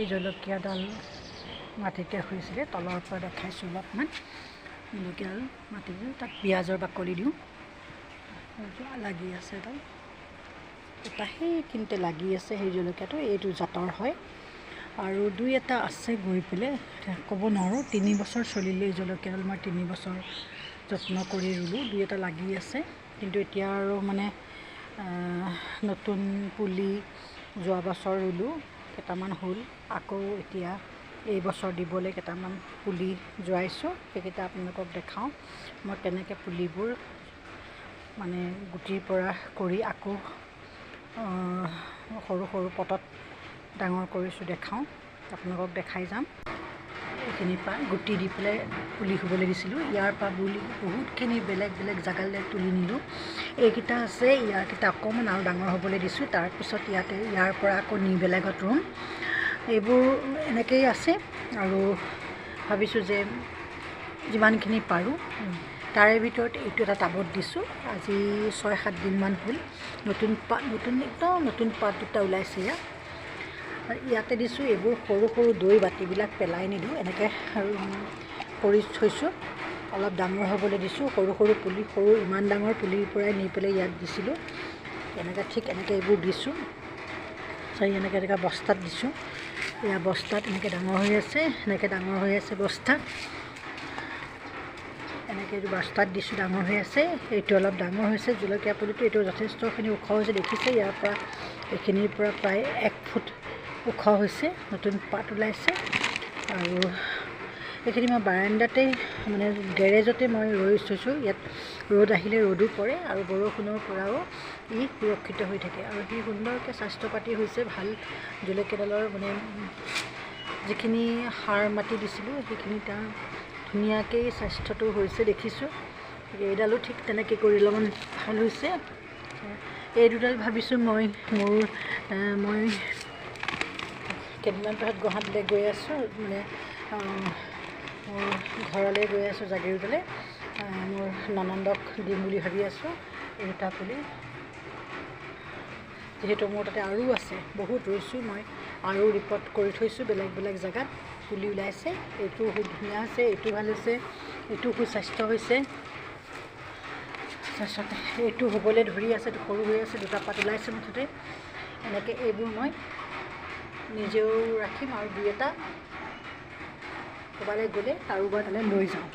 এই জলকীয়াডাল মাটিতে হৈছিলে, তলৰ পৰা দেখাইছোঁ অলপমান জলকীয়া মাটিতে, তাত পিঁয়াজৰ বাকলি দিওঁ, লাগি আছে এডাল, এটা সেইখিনিতে লাগি আছে সেই জলকীয়াটো, এইটো জাতৰ হয়। আৰু দুই এটা আছে গৈ পেলাই ক'ব নোৱাৰোঁ, 3 বছৰ চলিলে এই জলকীয়াডাল, মই 3 বছৰ যত্ন কৰি ৰুলোঁ, দুই এটা লাগি আছে। কিন্তু এতিয়া আৰু মানে নতুন পুলি যোৱা বছৰ ৰুলোঁ, কেইটামান হ'ল, আকৌ এতিয়া এই বছৰ দিবলৈ কেইটামান পুলি যোৱাইছোঁ, সেইকেইটা আপোনালোকক দেখাওঁ মই কেনেকৈ পুলিবোৰ মানে গুটিৰ পৰা কৰি আকৌ সৰু সৰু পটত ডাঙৰ কৰিছোঁ, দেখাওঁ, আপোনালোকক দেখাই যাম। এইখিনিৰ পৰা গুটি দি পেলাই পুলি হ'বলৈ দিছিলোঁ, ইয়াৰ পৰা পুলি বহুতখিনি বেলেগ বেলেগ জেগালৈ তুলি নিলোঁ। এইকেইটা আছে, ইয়াৰকেইটা অকণমান আৰু ডাঙৰ হ'বলৈ দিছোঁ, তাৰপিছত ইয়াৰ পৰা আকৌ নি বেলেগত ৰুম। এইবোৰ এনেকৈয়ে আছে আৰু ভাবিছোঁ যে যিমানখিনি পাৰোঁ, তাৰে ভিতৰত এইটো এটা টাবত দিছোঁ, আজি 6-7 দিনমান হ'ল, একদম নতুন পাত দুটা ওলাইছে ইয়াতে দিছোঁ। এইবোৰ সৰু সৰু দৈ বাতিবিলাক পেলাই নিদিওঁ, এনেকৈ কৰি থৈছোঁ, অলপ ডাঙৰ হ'বলৈ দিছোঁ, সৰু সৰু পুলি, ইমান ডাঙৰ পুলিৰ পৰাই নি পেলাই ইয়াত দিছিলোঁ, ঠিক এনেকৈ এইবোৰ দিছোঁ। এনেকৈ বস্তাত দিছোঁ, এয়া বস্তাত এনেকৈ ডাঙৰ হৈ আছে, বস্তাত এনেকৈ বস্তাত দিছোঁ, ডাঙৰ হৈ আছে। এইটো অলপ ডাঙৰ হৈছে জলকীয়া পুলিটো, এইটো যথেষ্টখিনি ওখ হৈছে, দেখিছে, ইয়াৰ পৰা এইখিনিৰ পৰা প্ৰায় 1 ফুট ওখ হৈছে, নতুন পাত ওলাইছে। আৰু এইখিনি মই বাৰাণ্ডাতে মানে গেৰেজতে মই ৰৈ থৈছোঁ, ইয়াত ৰ'দ আহিলে ৰ'দো পৰে আৰু বৰষুণৰ পৰাও ই সুৰক্ষিত হৈ থাকে, আৰু সি সুন্দৰকৈ স্বাস্থ্য পাতি হৈছে ভাল। জলকীয়াডালৰ মানে যিখিনি সাৰ মাটি দিছিলোঁ সেইখিনি তাৰ ধুনীয়াকৈ স্বাস্থ্যটো হৈছে, দেখিছোঁ। এইডালো ঠিক তেনেকৈ কৰি অলপমান ভাল হৈছে। এই দুডাল ভাবিছোঁ মই কেইদিনমান পিছত গুৱাহাটীলৈ গৈ আছোঁ, মানে মোৰ ঘৰলৈ গৈ আছোঁ জাগিৰোডলৈ, মোৰ ননন্দক দিম বুলি ভাবি আছোঁ এই দুটা পুলি, যিহেতু মোৰ তাতে আৰু আছে, বহুত ৰুইছোঁ মই, আৰু ৰিপৰ্ট কৰি থৈছোঁ, বেলেগ বেলেগ জেগাত পুলি ওলাইছে। এইটো ধুনীয়া হৈছে, এইটো ভাল হৈছে, এইটো সুস্বাস্থ্য হৈছে, তাৰপিছতে এইটো হ'বলৈ ধৰি আছে, এইটো সৰু হৈ আছে, দুটা পাত ওলাইছে মুঠতে। এনেকৈ এইবোৰ মই নিজেও ৰাখিম আৰু দুই এটা ক'ৰবালৈ গ'লে কাৰোবাৰ তালৈ লৈ যাওঁ।